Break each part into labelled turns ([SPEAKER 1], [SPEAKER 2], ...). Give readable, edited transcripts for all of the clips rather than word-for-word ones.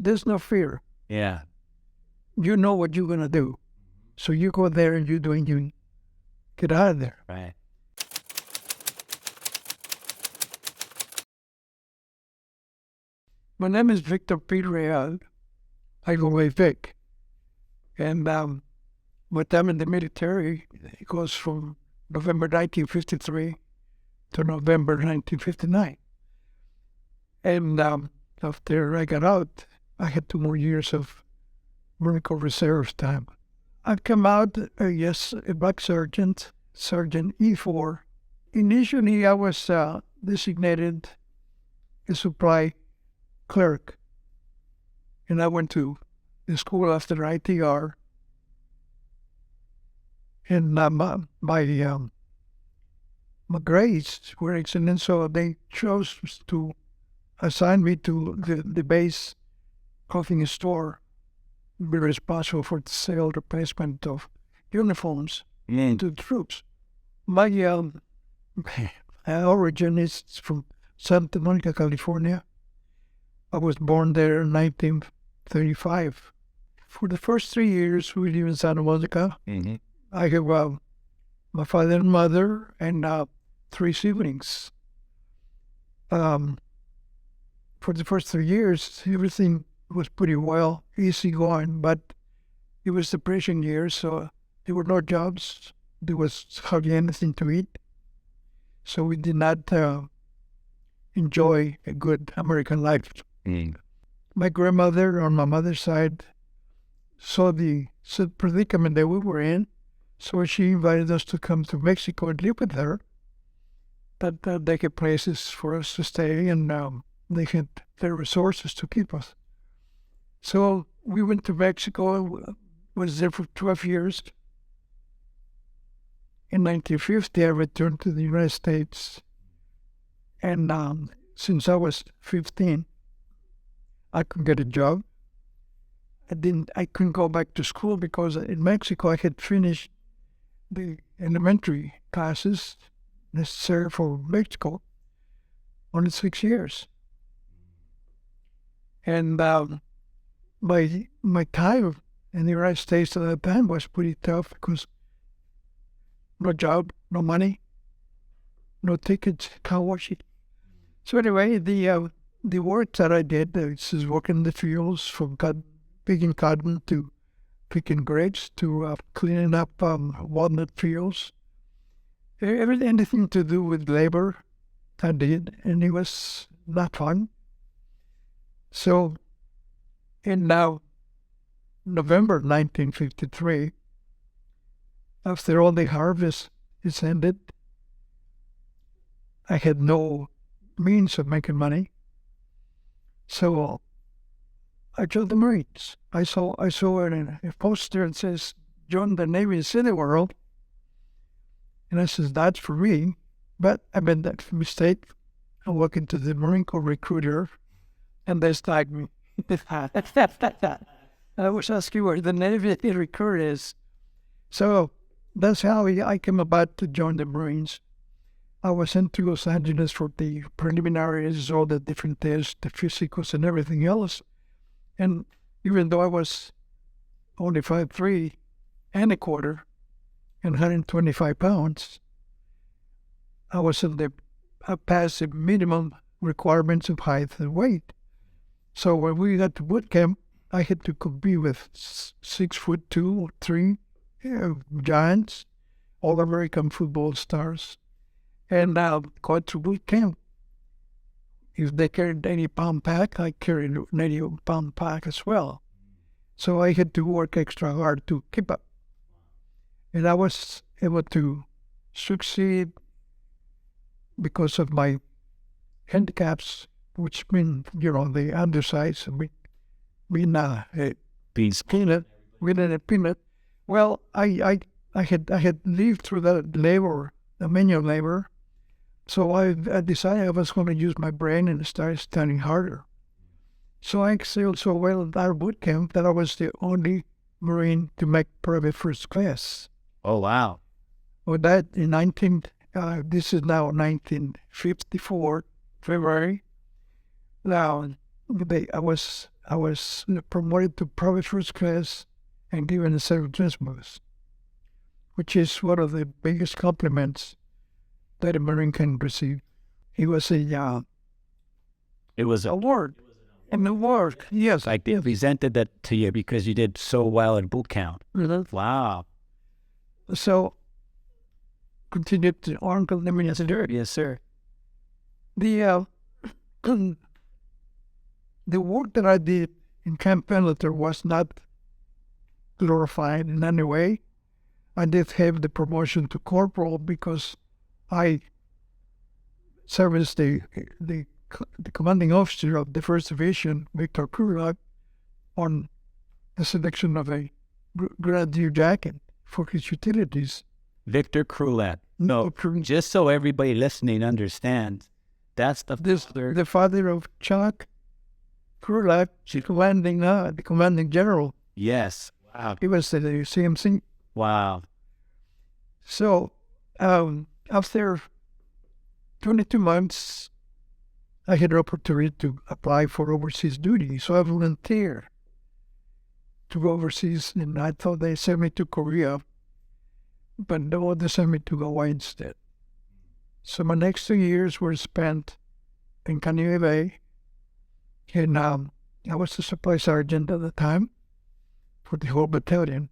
[SPEAKER 1] there's no fear.
[SPEAKER 2] Yeah.
[SPEAKER 1] You know what you're going to do. So you go there and you do it, you get out of there.
[SPEAKER 2] Right.
[SPEAKER 1] My name is Victor P. Real. I go by Vic. And my time in the military, it goes from November 1953 to November 1959. And after I got out, I had 2 more years of Marine Corps Reserve time. I come out, a black sergeant, Sergeant E4. Initially, I was designated a supply clerk. And I went to the school after ITR. And my grades were excellent, so they chose to assign me to the base clothing store, be responsible for the sale replacement of uniforms to the troops. My origin is from Santa Monica, California. I was born there in 1935. For the first 3 years, we lived in Santa Monica.
[SPEAKER 2] Mm-hmm.
[SPEAKER 1] I have my father and mother and 3 siblings. For the first 3 years, everything was pretty well, easy going, but it was depression years, so there were no jobs. There was hardly anything to eat. So we did not enjoy a good American life.
[SPEAKER 2] Mm.
[SPEAKER 1] My grandmother on my mother's side saw the predicament that we were in, so she invited us to come to Mexico and live with her. But they had places for us to stay, and they had their resources to keep us. So we went to Mexico, was there for 12 years. In 1950, I returned to the United States, and since I was 15, I couldn't get a job. I couldn't go back to school because in Mexico I had finished the elementary classes necessary for Mexico, only 6 years. And my time in the United States at that time was pretty tough because no job, no money, no tickets, can't watch it. So anyway, the work that I did is working in the fields, from picking cotton to picking grapes to cleaning up walnut fields. Anything to do with labor, I did, and it was not fun. So in November 1953, after all the harvest is ended, I had no means of making money. So I joined the Marines. I saw a poster that says, "Join the Navy and Sea World." And I said, "That's for me." But I made that mistake. I walked into the Marine Corps recruiter, and they snagged me. I was asking where the Navy recruiter is. So that's how I came about to join the Marines. I was sent to Los Angeles for the preliminaries, all the different tests, the physicals and everything else. And even though I was only 5'3" and a quarter and 125 pounds, I passed the minimum requirements of height and weight. So when we got to boot camp, I had to compete with 6'2" or 3" giants, all American football stars. And going through boot camp, if they carried 80-pound pack, I carried an 80-pound pack as well. So I had to work extra hard to keep up. And I was able to succeed because of my handicaps, which mean, the undersize, being a peanut, within a peanut. Well, I had lived through the manual labor, so I decided I was going to use my brain and start studying harder. So I excelled so well at our boot camp that I was the only Marine to make private first class.
[SPEAKER 2] Oh, wow.
[SPEAKER 1] Well, that in this is now 1954, February. Now, I was I was promoted to private first class and given a several transfers, which is one of the biggest compliments that a Marine can receive. It was
[SPEAKER 2] It was a
[SPEAKER 1] award. An award, yes.
[SPEAKER 2] like they presented that to you because you did so well in boot camp. Wow.
[SPEAKER 1] So, continued to Uncle Lemon as a
[SPEAKER 2] Yes, sir.
[SPEAKER 1] The the work that I did in Camp Pendleton was not glorified in any way. I did have the promotion to corporal because I serviced the commanding officer of the First Aviation, Victor Krulak, on the selection of a grenadier jacket for his utilities.
[SPEAKER 2] Victor Croulet. No, just so everybody listening understands, that's
[SPEAKER 1] the father of Chuck Krulak, the commanding general.
[SPEAKER 2] Yes. Wow.
[SPEAKER 1] He was at the CMC.
[SPEAKER 2] Wow.
[SPEAKER 1] So, after 22 months, I had an opportunity to apply for overseas duty. So I volunteered to go overseas, and I thought they sent me to Korea, but no, they sent me to Hawaii instead. So my next 2 years were spent in Kaneohe Bay, and I was the supply sergeant at the time for the whole battalion.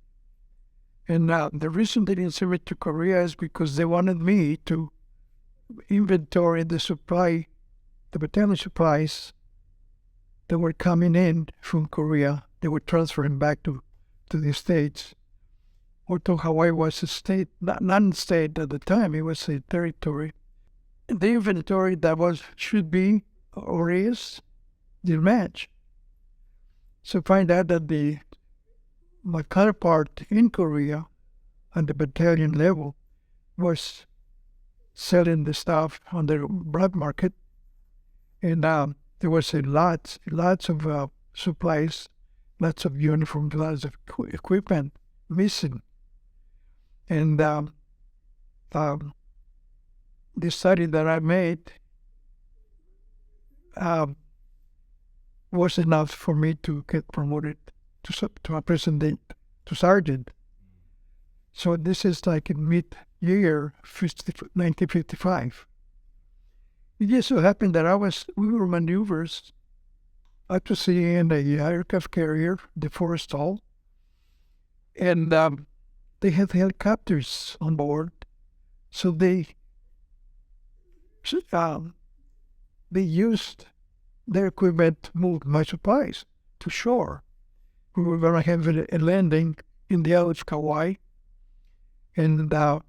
[SPEAKER 1] And the reason they didn't send me to Korea is because they wanted me to inventory the battalion supplies that were coming in from Korea. They were transferring back to the States. Although Hawaii was a state, non-state at the time, it was a territory. The inventory that should be or is didn't match. So find out that my counterpart in Korea at the battalion level was selling the stuff on the black market, and there was lots of supplies, lots of uniforms, lots of equipment missing. And the study that I made was enough for me to get promoted to a to sergeant. So this is like in mid-year 1955. It just so happened that we were maneuvers out to sea in a aircraft carrier, the Forrestal, and they had helicopters on board, so they used their equipment to move my supplies to shore. We were going to have a landing in the Isle of Kauai, and the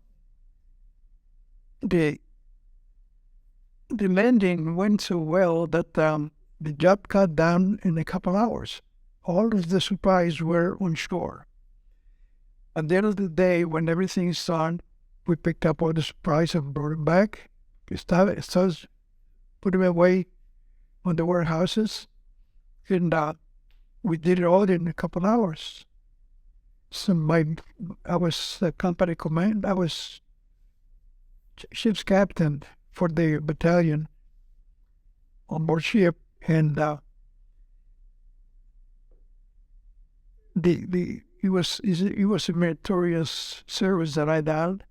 [SPEAKER 1] landing went so well that the job cut down in a couple hours. All of the supplies were on shore. At the end of the day, when everything is done, we picked up all the supplies and brought them back. We started put them away on the warehouses, and we did it all in a couple hours. So I was the company command. I was ship's captain for the battalion on board ship, and it was a meritorious service that I did,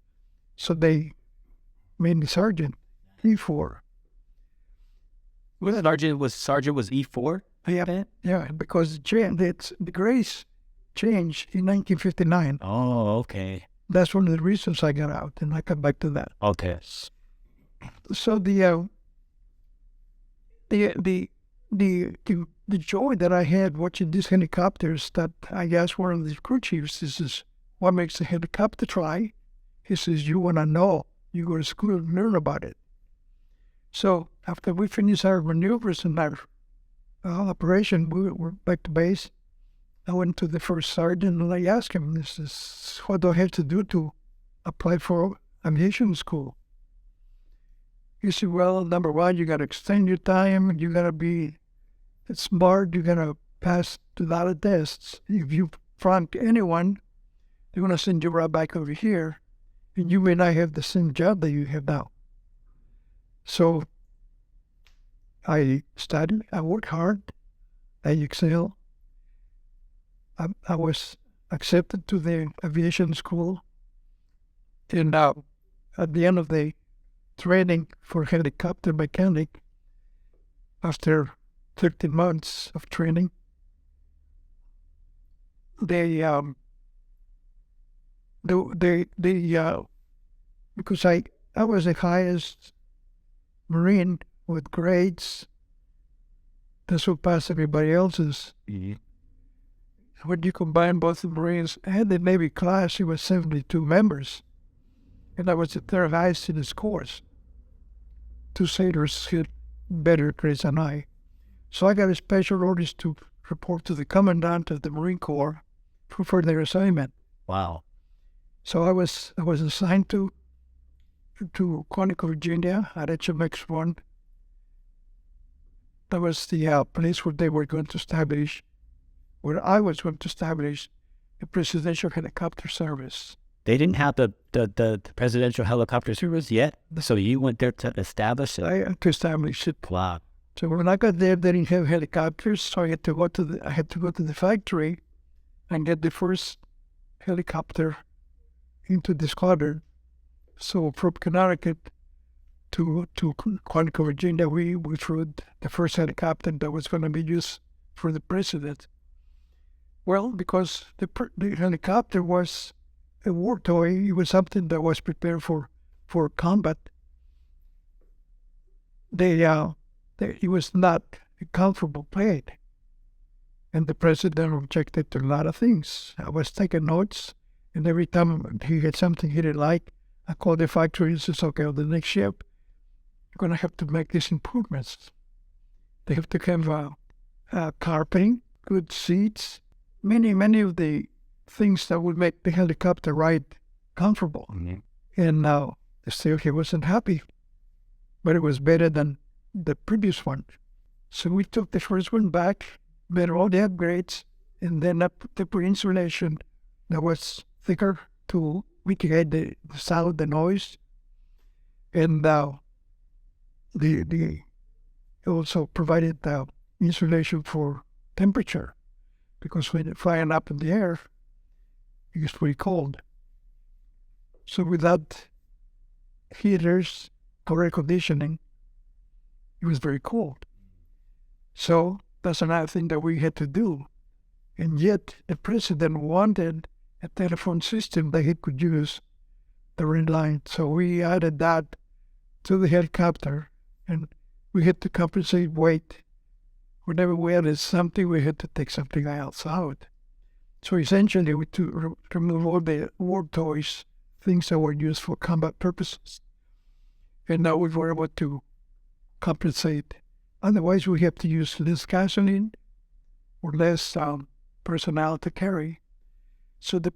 [SPEAKER 1] so they made me sergeant E4.
[SPEAKER 2] Sergeant was E4?
[SPEAKER 1] Yeah, because the grades changed in 1959.
[SPEAKER 2] Oh, okay.
[SPEAKER 1] That's one of the reasons I got out, and I come back to that.
[SPEAKER 2] Okay.
[SPEAKER 1] So the joy that I had watching these helicopters, that I asked one of the crew chiefs, this is what makes a helicopter fly. He says, you want to know, you go to school and learn about it. So after we finished our maneuvers and our operation, we were back to base. I went to the first sergeant and I asked him, this is, what do I have to do to apply for aviation school? He said, well, number one, you got to extend your time. You got to be smart. You got to pass a lot of tests. If you flunk anyone, they're going to send you right back over here, and you may not have the same job that you have now. So I studied. I worked hard. I excel. I was accepted to the aviation school, and at the end of the training for helicopter mechanic, after 13 months of training, they because I was the highest Marine with grades that surpassed everybody else's.
[SPEAKER 2] Mhm.
[SPEAKER 1] When you combine both the Marines and the Navy class, it was 72 members, and I was the third highest in the scores. Two sailors had better grades than I. So I got a special orders to report to the commandant of the Marine Corps for further assignment.
[SPEAKER 2] Wow.
[SPEAKER 1] So I was assigned to Quantico, Virginia at HMX-1. That was the place where they were going to establish, where I was going to establish a presidential helicopter service.
[SPEAKER 2] They didn't have the presidential helicopter service yet, so you went there to establish it.
[SPEAKER 1] I had to establish it.
[SPEAKER 2] Wow.
[SPEAKER 1] So when I got there, they didn't have helicopters, so I had to go to the factory and get the first helicopter into the squadron. So from Connecticut to Quantico, Virginia, we flew the first helicopter that was going to be used for the president. Well, because the helicopter was a war toy, it was something that was prepared for combat. It was not a comfortable plane. And the president objected to a lot of things. I was taking notes, and every time he had something he didn't like, I called the factory and says, okay, on the next ship, you're going to have to make these improvements. They have to have carpeting, good seats, many of the things that would make the helicopter ride comfortable.
[SPEAKER 2] Mhm.
[SPEAKER 1] And still he wasn't happy, but it was better than the previous one. So we took the first one back, made all the upgrades, and then they put insulation that was thicker to mitigate the sound, the noise. And they also provided insulation for temperature, because when you're flying up in the air, it gets pretty cold. So without heaters or air conditioning, it was very cold. So that's another thing that we had to do. And yet the president wanted a telephone system that he could use, the red line. So we added that to the helicopter, and we had to compensate weight. Whenever we added something, we had to take something else out. So essentially, we to remove all the war toys, things that were used for combat purposes. And now we were able to compensate. Otherwise, we have to use less gasoline or less personnel to carry. So the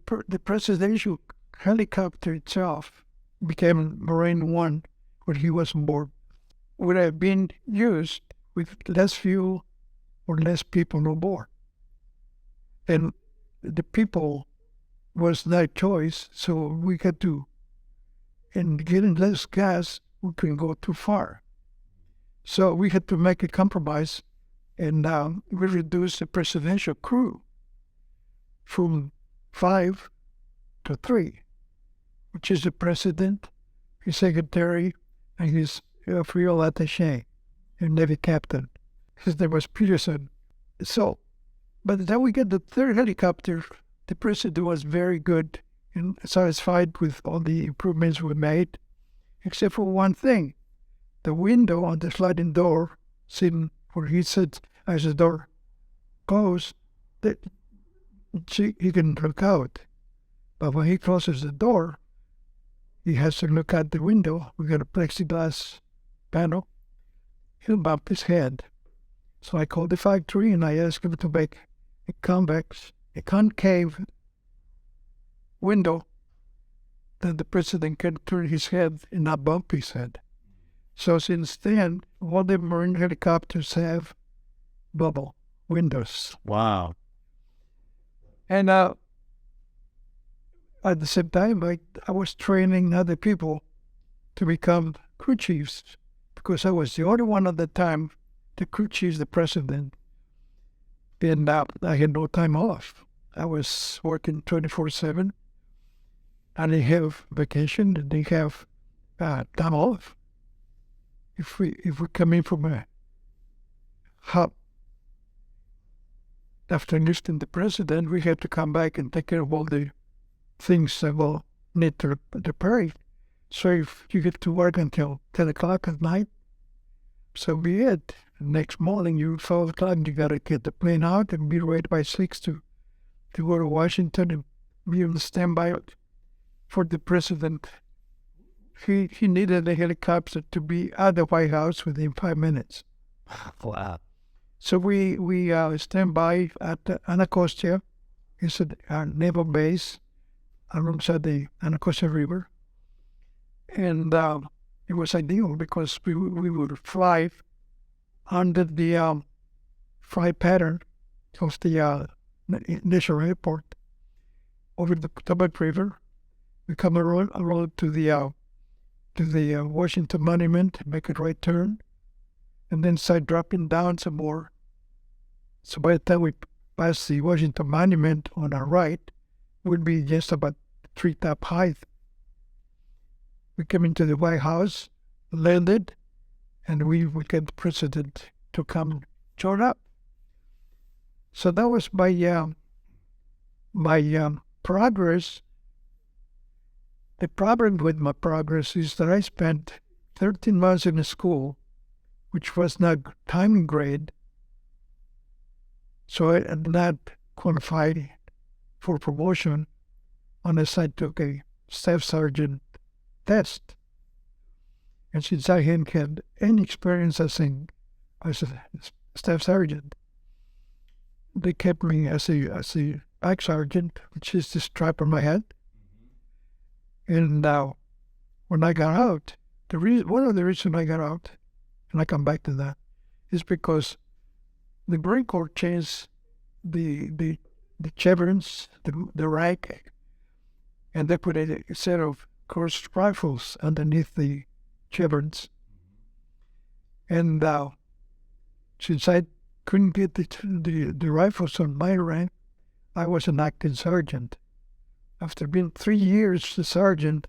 [SPEAKER 1] presidential helicopter itself became Marine One when he was on board. Would have been used with less fuel or less people on board. And the people was not choice, so we had to, and getting less gas, we couldn't go too far. So we had to make a compromise, and we reduced the presidential crew from 5 to 3, which is the president, his secretary, and his field attaché, and Navy captain. His name was Peterson. So by the time we get the third helicopter, the president was very good and satisfied with all the improvements we made, except for one thing. The window on the sliding door, sitting where he sits as the door closed, he can look out. But when he closes the door, he has to look out the window. We got a plexiglass panel. He'll bump his head. So I called the factory and I asked him to make a concave window that the president can turn his head and not bump his head. So since then, all the Marine helicopters have bubble windows.
[SPEAKER 2] Wow.
[SPEAKER 1] And at the same time, I was training other people to become crew chiefs, because I was the only one at the time, the crew chief, the president. And I had no time off. I was working 24/7. I didn't have vacation. I didn't have time off. If we come in from a hub after enlisting the president, we had to come back and take care of all the things that will need to repair. So if you get to work until 10 o'clock at night, so be it. Next morning, 12 o'clock, you got to get the plane out and be ready by 6 to go to Washington and be on standby for the president. He needed a helicopter to be at the White House within 5 minutes.
[SPEAKER 2] Wow.
[SPEAKER 1] So we stand by at Anacostia. It's a naval base alongside the Anacostia River. And it was ideal because we would fly under the flight pattern of the initial airport over the Potomac River. We come around to the Washington Monument, make a right turn, and then start dropping down some more. So by the time we pass the Washington Monument on our right, we'd be just about treetop height. We came into the White House, landed, and we would get the president to come join up. So that was my progress. The problem with my progress is that I spent 13 months in a school, which was not timing grade, so I did not qualify for promotion unless I took a staff sergeant test. And since I hadn't had any experience as a staff sergeant, they kept me as a back sergeant, which is the stripe on my head. And when I got out, one of the reasons I got out, and I come back to that, is because the Marine Corps changed the chevrons, the rank, and they put a set of course rifles underneath the chevrons. And since I couldn't get the rifles on my rank, I was an acting sergeant. After being 3 years a sergeant,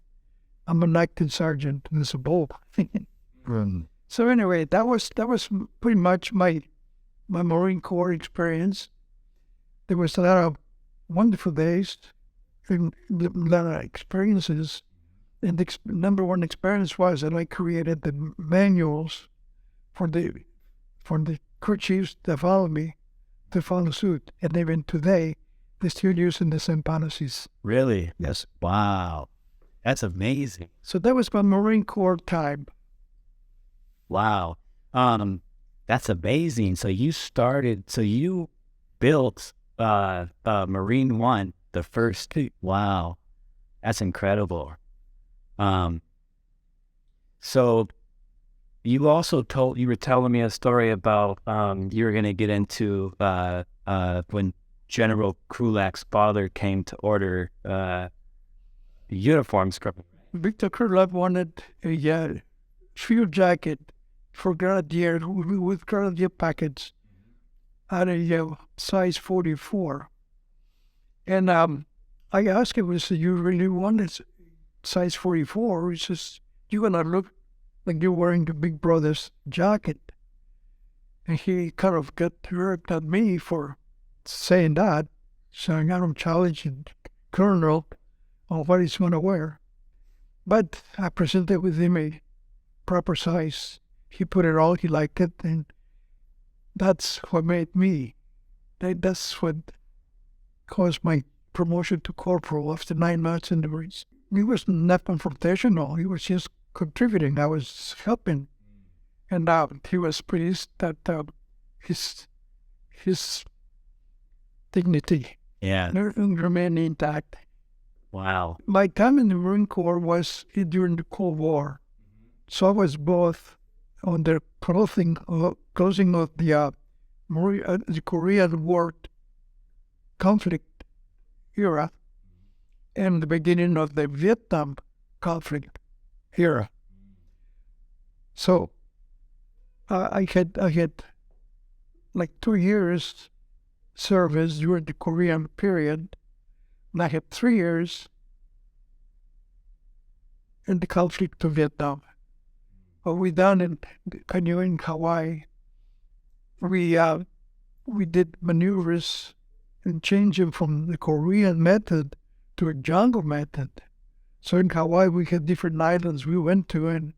[SPEAKER 1] I'm an acting sergeant in the bowl. So anyway, that was pretty much my Marine Corps experience. There was a lot of wonderful days and a lot of experiences. And the number one experience was that I created the manuals for the crew chiefs that follow me to follow suit. And even today, they're still using the same policies.
[SPEAKER 2] Really?
[SPEAKER 1] Yes.
[SPEAKER 2] Wow. That's amazing.
[SPEAKER 1] So that was my Marine Corps time.
[SPEAKER 2] Wow. That's amazing. So you built Marine One, the first. Wow. That's incredible. So you were telling me a story about you were going to get into when General Krulak's father came to order uniforms.
[SPEAKER 1] Victor Krulak wanted a field jacket for grenadier with grenadier packets at a size 44. And I asked him, I said, you really want it size 44? He says, you're going to look like you're wearing the big brother's jacket. And he kind of got hurt at me for saying that, saying I'm challenging Colonel on what he's going to wear. But I presented with him a proper size. He put it all, he liked it, and that's what made me. That's what caused my promotion to corporal after 9 months in the Marines. He was not confrontational. He was just contributing. I was helping. And he was pleased that his dignity remained intact.
[SPEAKER 2] Wow.
[SPEAKER 1] My time in the Marine Corps was during the Cold War. So I was both on the closing of the Korean War conflict era and the beginning of the Vietnam conflict era. So I had like 2 years service during the Korean period, and I had 3 years in the conflict of Vietnam. What we done in canoeing Hawaii, we did maneuvers and changed them from the Korean method to a jungle method. So in Hawaii, we had different islands we went to, and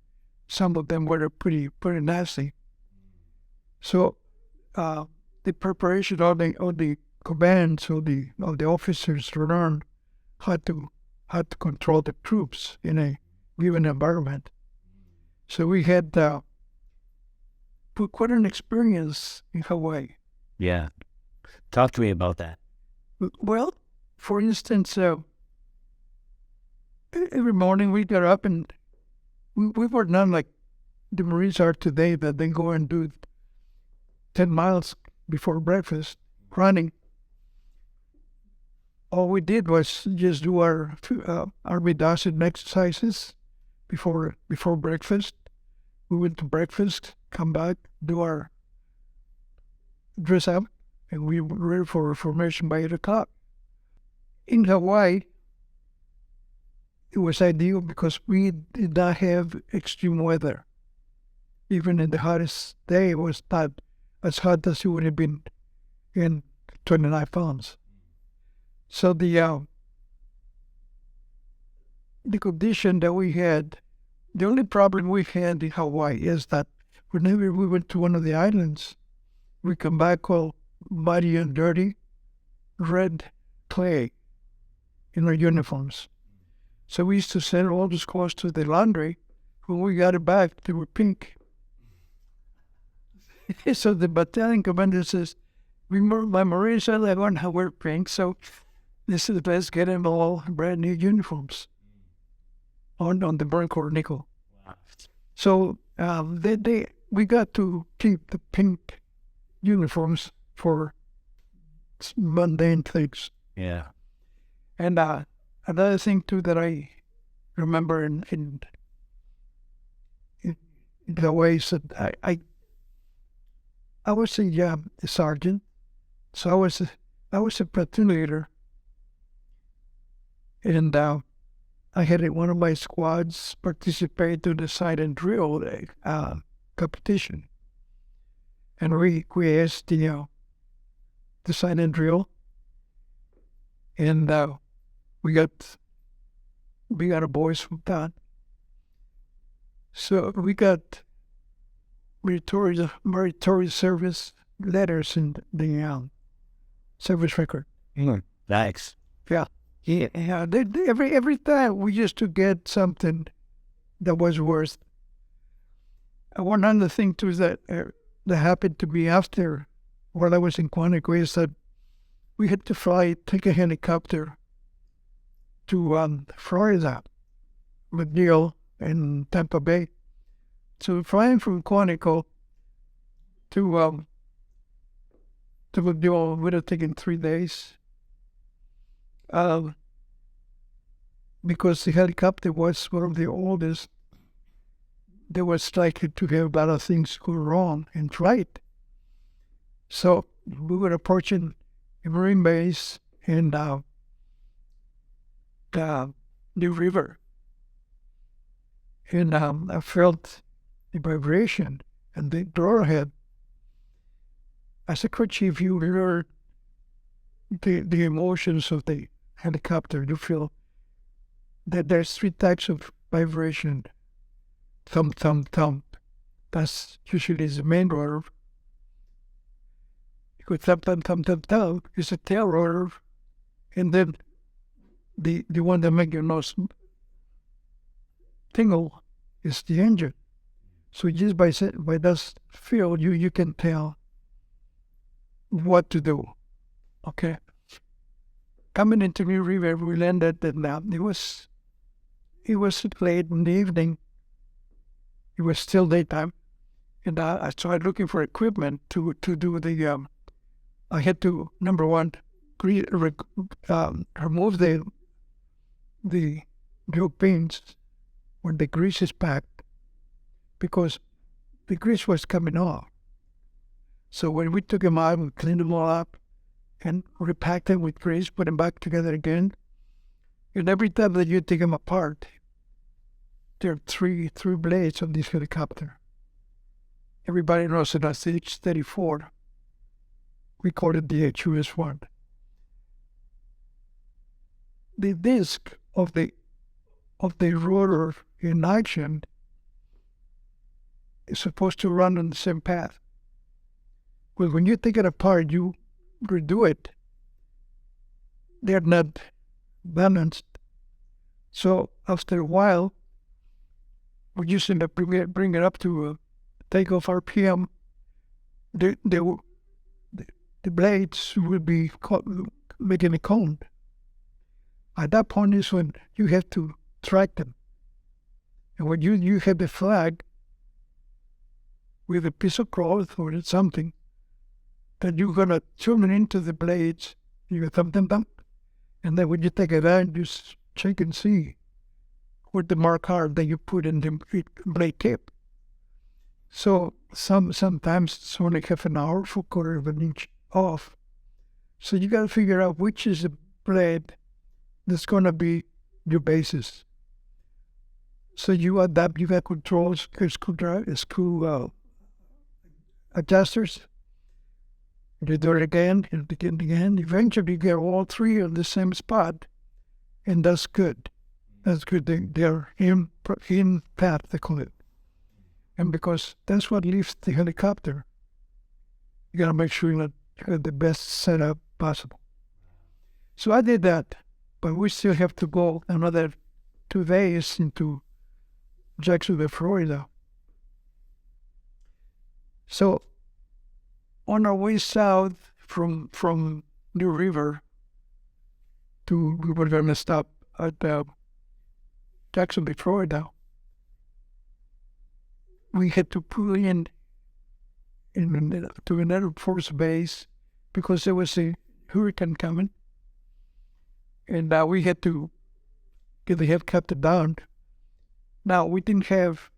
[SPEAKER 1] some of them were pretty nasty. So the preparation of the command, so the officers learned how to control the troops in a given environment. So we had quite an experience in Hawaii.
[SPEAKER 2] Yeah. Talk to me about that.
[SPEAKER 1] Well, for instance, every morning we got up and we were not like the Marines are today, that they go and do 10 miles before breakfast running. All we did was just do our Army dozen exercises before breakfast. We went to breakfast, come back, do our dress up, and we were ready for formation by 8 o'clock. In Hawaii, it was ideal because we did not have extreme weather. Even in the hottest day, it was not as hot as it would have been in 29 pounds. So the condition that we had, the only problem we had in Hawaii is that whenever we went to one of the islands, we come back all muddy and dirty, red clay in our uniforms. So we used to send all those clothes to the laundry. When we got it back, they were pink. So the battalion commander says, my Marines said they want to wear pink, so this is let's get them all brand new uniforms on the Burn Corps nickel. Wow. So we got to keep the pink uniforms for mundane things.
[SPEAKER 2] Yeah.
[SPEAKER 1] And another thing too that I remember in the ways that I was a sergeant, so I was a platoon leader, and I had one of my squads participate to the silent drill competition, and we asked the silent drill, and we got a voice from that. So we got meritorious service letters in the service record.
[SPEAKER 2] Nice.
[SPEAKER 1] Yeah. Every time we used to get something that was worth. One other thing too is that happened to me after while I was in Quantico is that we had to take a helicopter to Florida, McNeil and Tampa Bay. So flying from Quantico to McNeil would have taken 3 days. Because the helicopter was one of the oldest, there was likely to have a lot of things go wrong in flight. So we were approaching a Marine base in the New River. And I felt the vibration and the door ahead. As a crew chief, you hear the emotions of the helicopter. You feel that there's 3 types of vibration. Thump, thump, thump. That's usually the main rotor. Because thump, thump, thump, thump, thump is a tail rotor. And then the one that makes your nose tingle is the engine. So just by that feel, you can tell what to do. Okay. Coming into New River, we landed, and it was late in the evening. It was still daytime, and I started looking for equipment to do the. I had to, number one, remove the drill pins when the grease is packed, because the grease was coming off. So when we took them out, we cleaned them all up, and repack them with grease, put them back together again. And every time that you take them apart, there are three blades on this helicopter. Everybody knows that that's the H-34. We call it the HUS-1. The disc of the rotor in action is supposed to run on the same path. Well, when you take it apart, you redo it. They're not balanced. So after a while, we used to bring it up to takeoff RPM. The blades will be making a cone. At that point is when you have to track them. And when you have the flag with a piece of cloth or something, that you're going to turn it into the blades, you thump, and then when you take it out, you check and see where the mark are that you put in the blade tip. So sometimes it's only half an hour for quarter of an inch off. So you got to figure out which is the blade that's going to be your basis. So you adapt, you got controls, screw adjusters. You do it again and again. Eventually you get all three on the same spot, and that's good. That's good. They're in path, they call it. And because that's what lifts the helicopter, you got to make sure that you have the best setup possible. So I did that, but we still have to go another 2 days into Jacksonville, Florida. So on our way south from New River we were going to stop at Jacksonville, Florida. We had to pull in to another force base because there was a hurricane coming, and we had to get the helicopter down. Now, we didn't have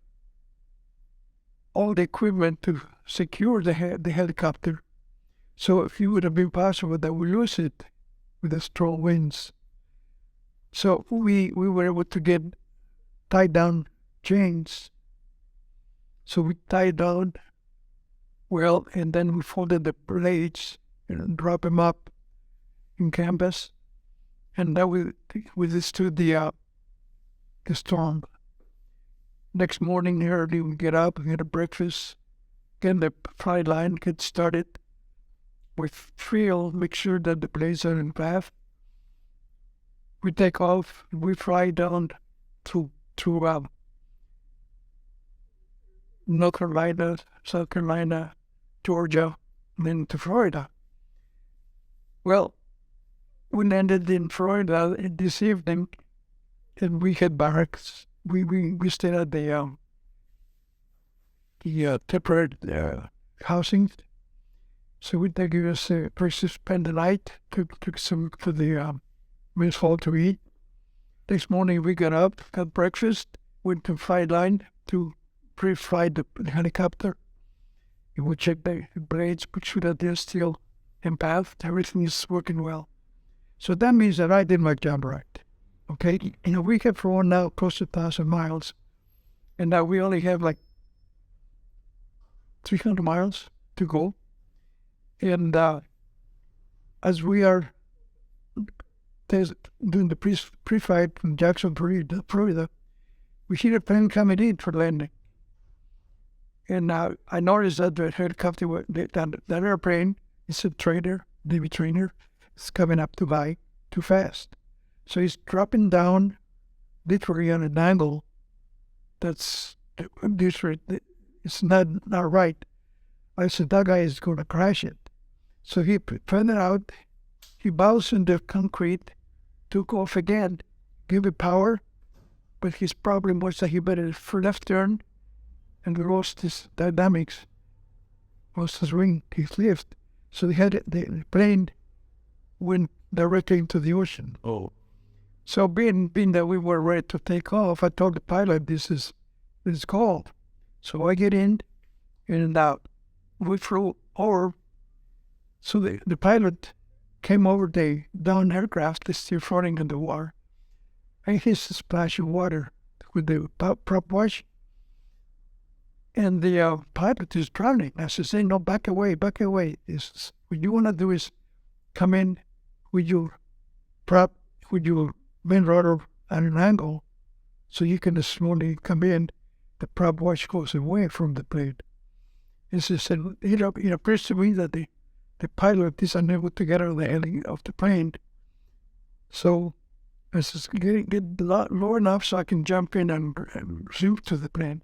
[SPEAKER 1] all the equipment to secure the helicopter, so it would have been possible that we lose it with the strong winds. So we were able to get tied down chains. So we tied down well, and then we folded the blades and dropped them up in canvas, and then we withstood the storm. Next morning early, we get up, we get a breakfast, get the flight line, get started with fuel, make sure that the blades are in path. We take off, we fly down through North Carolina, South Carolina, Georgia, and then to Florida. Well, we landed in Florida this evening, and we had barracks. We stayed at the temporary housing. So we take us a place to spend the night, took some to the mess hall to eat. Next morning we got up, had breakfast, went to flight line to pre-flight the helicopter. And we check the blades, make sure that they're still in path, everything is working well. So that means that I did my job right. Okay, we have flown now close to 1,000 miles, and now we only have like 300 miles to go. And as we are doing the pre-flight from Jacksonville, Florida, we see the plane coming in for landing. And I noticed that the helicopter, that airplane is a trainer, Navy trainer, is coming up too fast. So he's dropping down literally on an angle that's it's not right. I said, that guy is going to crash it. So he found it out, he bounced in the concrete, took off again, gave it power, but his problem was that he made a left turn and lost his dynamics, lost his wing, his lift. So the plane went directly into the ocean.
[SPEAKER 2] Oh.
[SPEAKER 1] So being that we were ready to take off, I told the pilot, this is called. So I get in, and we flew over. So the pilot came over the down aircraft that's still floating in the water. I hit a splash of water with the prop wash, and the pilot is drowning. I said, "Hey, no, back away, back away. What you want to do is come in with your prop, with your main rudder at an angle, so you can slowly come in. The prop wash goes away from the plane." He said, "It appears to me that the pilot is unable to get out of the plane. So I said, get low enough so I can jump in and zoom to the plane."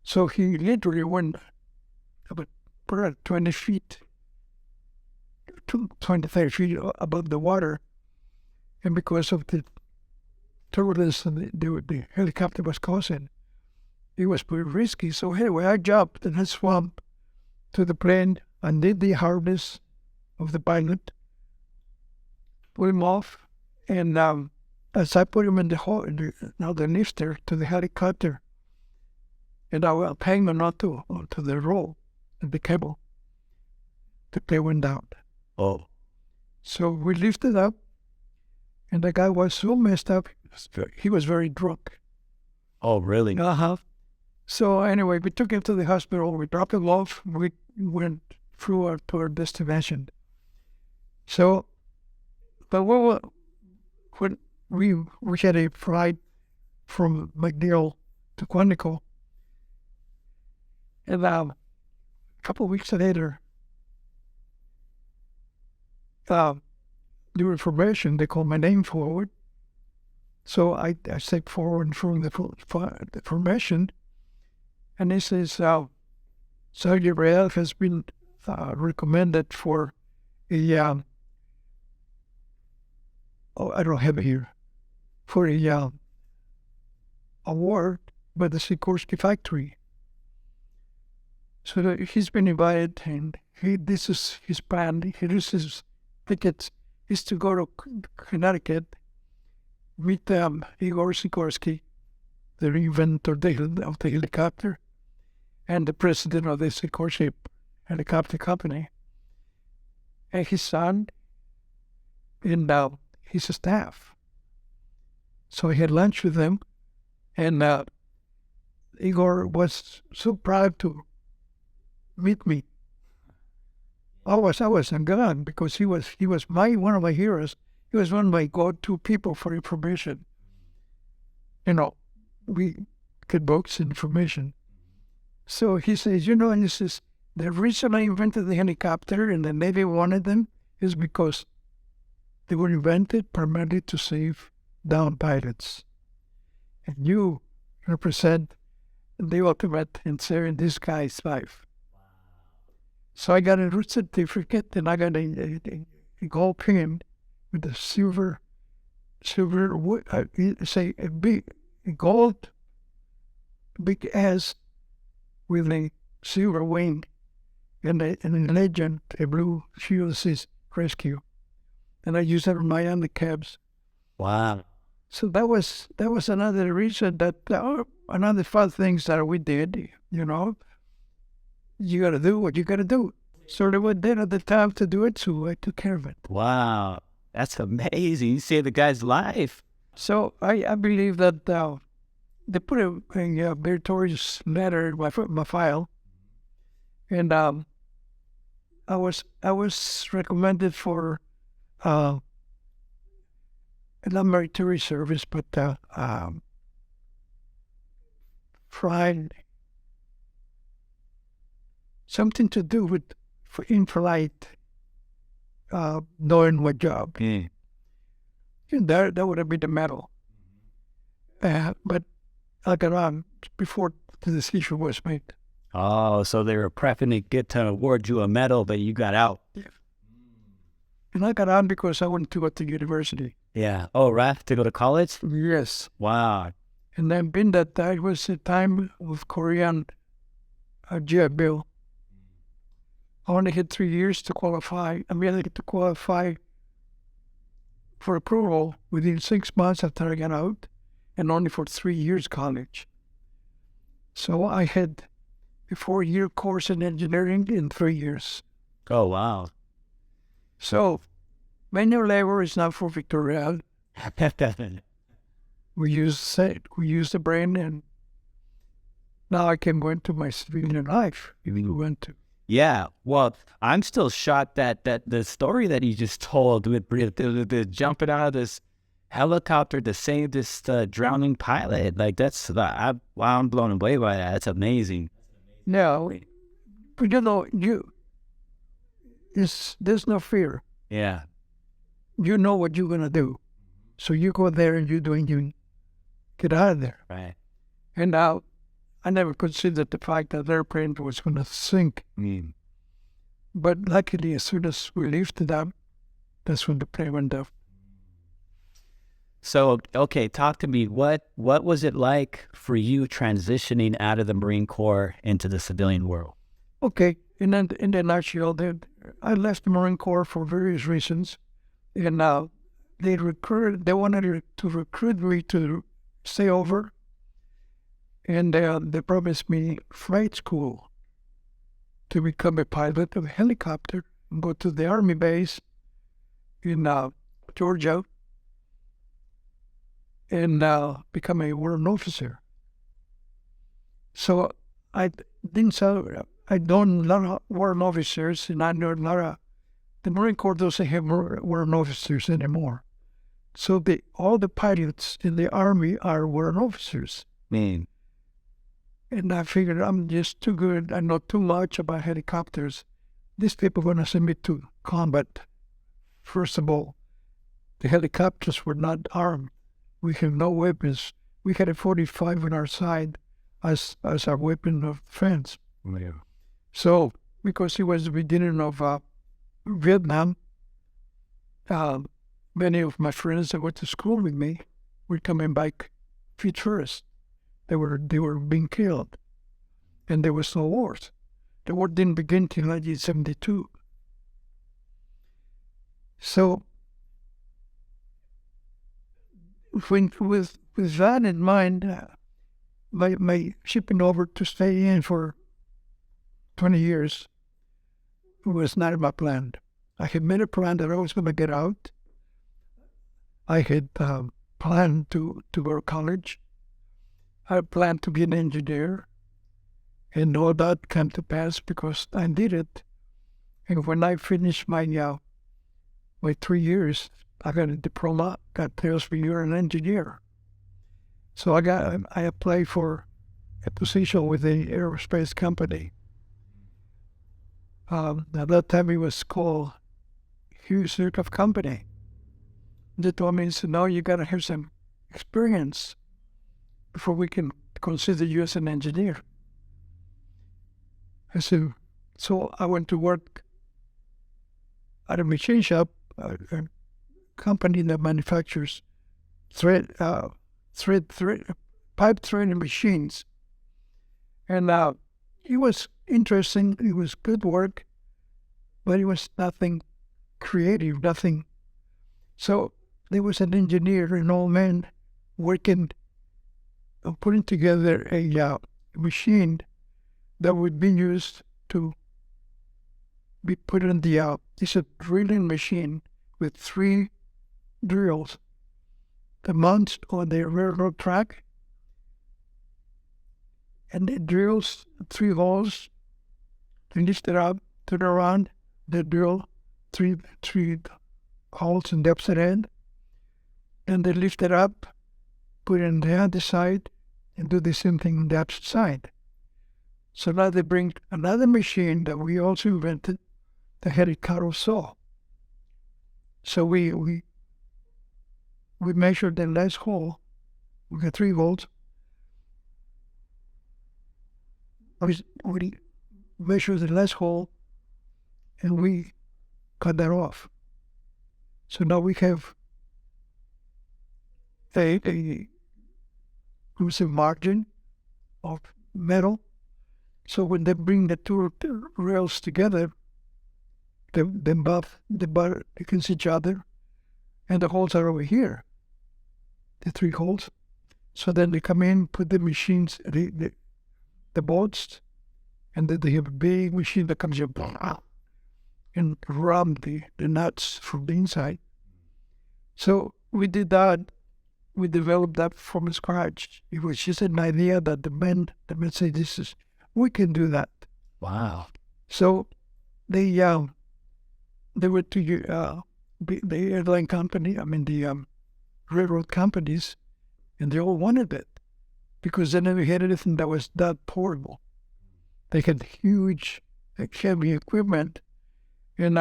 [SPEAKER 1] So he literally went about 20 feet, 20, 30 feet above the water. And because of the turbulence the helicopter was causing, it was pretty risky. So anyway, I jumped and I swam to the plane and did the harness of the pilot, put him off, and as I put him in the lifter to the helicopter, and I was hanging onto the rope and the cable, the plane went down.
[SPEAKER 2] Oh.
[SPEAKER 1] So we lifted up, and the guy was so messed up, he was very drunk.
[SPEAKER 2] Oh, really?
[SPEAKER 1] Uh-huh. So anyway, we took him to the hospital, we dropped him off, we went through to our destination. So, but when we had a flight from McNeil to Quantico, and a couple of weeks later, the information, they called my name forward. So I stepped forward from the formation, and it says, Saudi Arabia has been recommended for a, I don't have it here, for a award by the Sikorsky factory. So he's been invited, and this is his plan. His tickets is to go to Connecticut, meet Igor Sikorsky, the inventor of the helicopter, and the president of the Sikorsky helicopter company, and his son, and his staff. So I had lunch with them, and Igor was so proud to meet me. I was ungone because he was one of my heroes. He was one of my go-to people for information. We get books and information. So he says, and he says, the reason I invented the helicopter and the Navy wanted them is because they were invented primarily to save downed pilots. And you represent the ultimate in saving this guy's life. So I got a root certificate, and I got a gold pin with a silver, a big gold, big S with a silver wing, and a legend, a blue shield says rescue. And I use that on my undercabs.
[SPEAKER 2] Wow.
[SPEAKER 1] So that was another reason that another fun things that we did. You got to do what you got to do. So they were there at the time to do it, so I took care of it.
[SPEAKER 2] Wow. That's amazing. You saved the guy's life.
[SPEAKER 1] So I believe that they put a meritorious letter in my file, and I was recommended for not military service, but something to do with in-flight, knowing what job.
[SPEAKER 2] Mm.
[SPEAKER 1] That would have been the medal. But I got on before the decision was made.
[SPEAKER 2] Oh, so they were prepping to award you a medal, but you got out.
[SPEAKER 1] Yeah. And I got on because I wanted to go to university.
[SPEAKER 2] Yeah. Oh, right? To go to college?
[SPEAKER 1] Yes.
[SPEAKER 2] Wow.
[SPEAKER 1] And then being that it was the time of Korean GI Bill, I only had 3 years to qualify. I had to qualify for approval within 6 months after I got out, and only for 3 years college. So I had a 4-year course in engineering in 3 years.
[SPEAKER 2] Oh, wow.
[SPEAKER 1] So Manual labor is not for Victoria. We use the brain, and now I can go into my civilian life if you want to.
[SPEAKER 2] Yeah, well, I'm still shocked that the story that you just told with the jumping out of this helicopter to save this drowning pilot, like I'm blown away by that. That's amazing.
[SPEAKER 1] No, but there's no fear.
[SPEAKER 2] Yeah,
[SPEAKER 1] You know what you're gonna do, so you go there and you get out of there.
[SPEAKER 2] right.
[SPEAKER 1] And now, I never considered the fact that the airplane was gonna sink. But luckily, as soon as we lifted up, that's when the plane went up.
[SPEAKER 2] So, okay, talk to me. What was it like for you transitioning out of the Marine Corps into the civilian world?
[SPEAKER 1] Okay, in the nutshell, I left the Marine Corps for various reasons, and they wanted to recruit me to stay over, and they promised me flight school to become a pilot of a helicopter and go to the Army base in Georgia and become a warrant officer. So I didn't say, I know a lot of warrant officers, and I know a lot of, the Marine Corps doesn't have warrant officers anymore. So all the pilots in the Army are warrant officers.
[SPEAKER 2] Man.
[SPEAKER 1] And I figured I'm just too good. I know too much about helicopters. These people are going to send me to combat. First of all, the helicopters were not armed. We had no weapons. We had a 45 on our side as our weapon of defense.
[SPEAKER 2] Yeah.
[SPEAKER 1] So, because it was the beginning of Vietnam, many of my friends that went to school with me were coming back feet first. They were being killed, and there was no wars. The war didn't begin till 1972. So, with that in mind, my shipping over to stay in for 20 years was not in my plan. I had made a plan that I was going to get out. I had planned to go to college. I planned to be an engineer, and all that came to pass because I did it. And when I finished my 3 years, I got a diploma, got tells me you're an engineer. So I applied for a position with the aerospace company. At that time, it was called Hughes Aircraft Company. They told me, so now you got to have some experience before we can consider you as an engineer. I said, so I went to work at a machine shop, a company that manufactures pipe threading machines. And it was interesting. It was good work, but it was nothing creative, nothing. So there was an engineer, an old man, working, putting together a machine that would be used to be put in the, it's a drilling machine with 3 drills that mounts on the railroad track, and it drills 3 holes, they lift it up, turn around, they drill 3 holes in the opposite end, and they lift it up, put it on the other side, and do the same thing on the opposite side. So now they bring another machine that we also invented that had a carro saw. So we measured the last hole. We got 3 holes. We measured the last hole, and we cut that off. So now we have a margin of metal. So when they bring the 2 rails together, they butt against each other, and the holes are over here, the 3 holes. So then they come in, put the machines, the bolts, and then they have a big machine that comes in, and ram the nuts from the inside. So we did that. We developed that from scratch. It was just an idea that the men said, we can do that.
[SPEAKER 2] Wow.
[SPEAKER 1] So they went to the airline company, the railroad companies, and they all wanted it because they never had anything that was that portable. They had huge, heavy equipment, and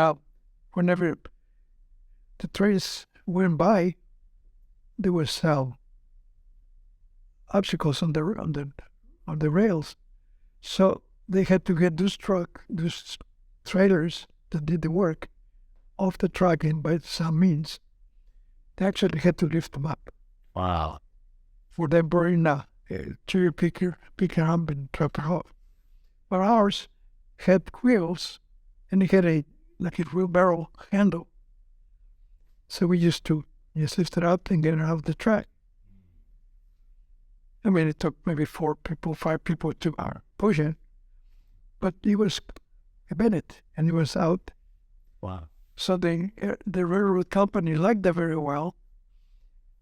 [SPEAKER 1] whenever the trains went by, there was obstacles on the rails, so they had to get those trailers that did the work off the track, and by some means, they actually had to lift them up.
[SPEAKER 2] Wow.
[SPEAKER 1] For them bring a cherry picker up and drop it off. But ours had wheels, and it had a wheelbarrow handle. So we used to just lift it up and get it off the track. I mean, it took maybe 5 people to push it, but it was a minute, and it was out.
[SPEAKER 2] Wow.
[SPEAKER 1] So the railroad company liked that very well,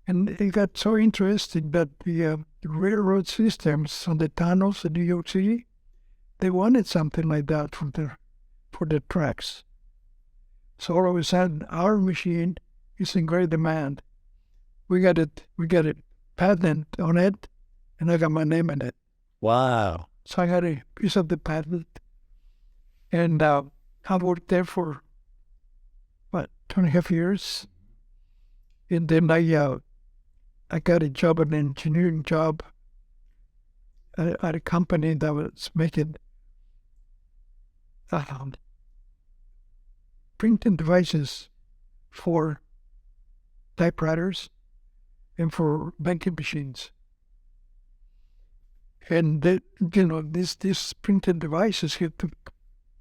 [SPEAKER 1] and it got so interesting that the railroad systems on the tunnels in New York City, they wanted something like that for the tracks. So all of a sudden, our machine is in great demand. We got it patent on it, and I got my name in it.
[SPEAKER 2] Wow.
[SPEAKER 1] So I got a piece of the patent, and I worked there for 2.5 years, and then I got a job, an engineering job, at a company that was making printing devices for typewriters and for banking machines. And these printed devices had to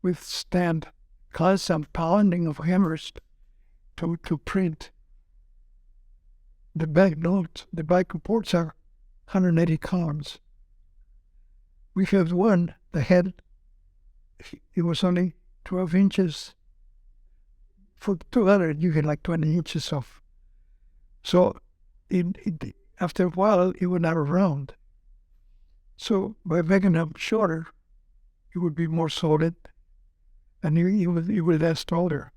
[SPEAKER 1] withstand constant pounding of hammers to print. The back notes, the back reports are 180 columns. We have one that it was only 12 inches. For 200, you get like 20 inches off. So after a while, it would not round. So by making them shorter, it would be more solid, and it would last older.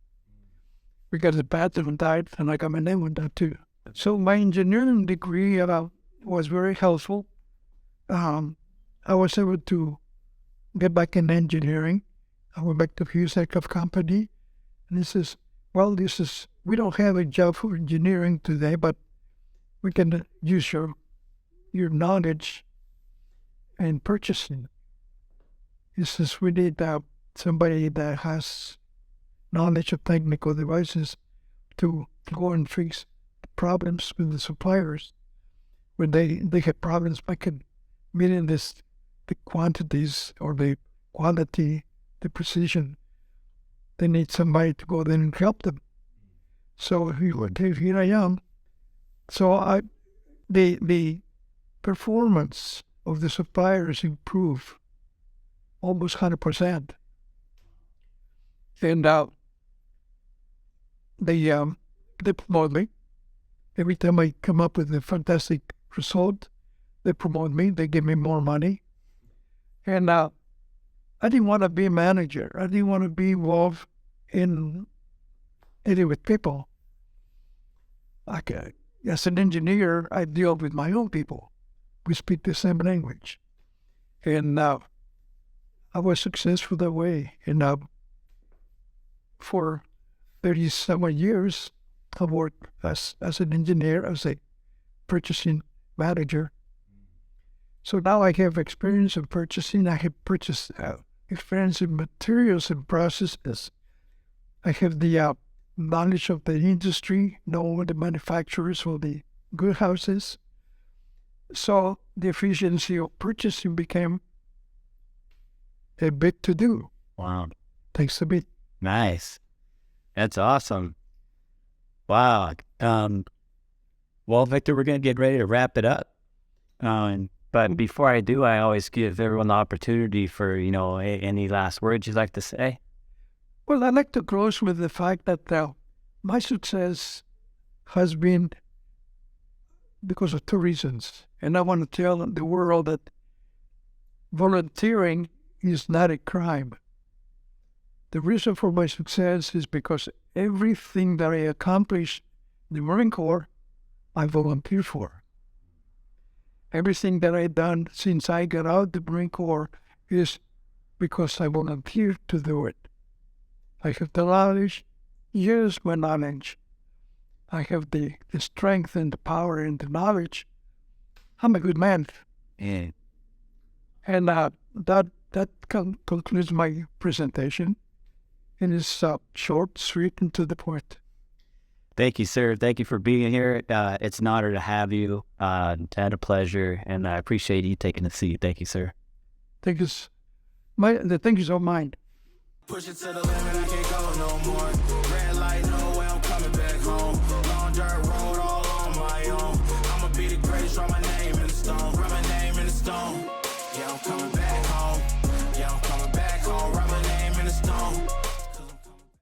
[SPEAKER 1] We got the patent on that, and I got my name on that too. So my engineering degree was very helpful. I was able to get back in engineering. I went back to Hughes Aircraft Company, and we don't have a job for engineering today, but we can use your knowledge in purchasing. We need somebody that has knowledge of technical devices to go and fix problems with the suppliers when they have problems meeting the quantities or the quality, the precision. They need somebody to go there and help them. So here I am. So the performance of the suppliers improve almost 100%. And they promote me. Every time I come up with a fantastic result, they promote me. They give me more money. And I didn't want to be a manager. I didn't want to be involved in dealing with people. As an engineer, I deal with my own people. We speak the same language. And I was successful that way. And for 37 years, I worked as an engineer, as a purchasing manager. So now I have experience in purchasing. I have experience in materials and processes. I have the knowledge of the industry, know the manufacturers of the good houses. So the efficiency of purchasing became a bit to do.
[SPEAKER 2] Wow.
[SPEAKER 1] Takes a bit.
[SPEAKER 2] Nice. That's awesome. Wow. Well, Victor, we're going to get ready to wrap it up. But before I do, I always give everyone the opportunity for, any last words you'd like to say.
[SPEAKER 1] Well, I like to close with the fact that my success has been because of two reasons. And I want to tell the world that volunteering is not a crime. The reason for my success is because everything that I accomplished in the Marine Corps, I volunteered for. Everything that I've done since I got out of the Marine Corps is because I volunteered to do it. I have the knowledge, use my knowledge. I have the strength and the power and the knowledge. I'm a good man.
[SPEAKER 2] Yeah.
[SPEAKER 1] And that concludes my presentation. And it's short, sweet, and to the point.
[SPEAKER 2] Thank you, sir. Thank you for being here. It's an honor to have you. Had a pleasure, and I appreciate you taking the seat. Thank you, sir.
[SPEAKER 1] Thank you. The thank yous are mine.
[SPEAKER 3] Push it to the limit, I can't go no more. Red light, no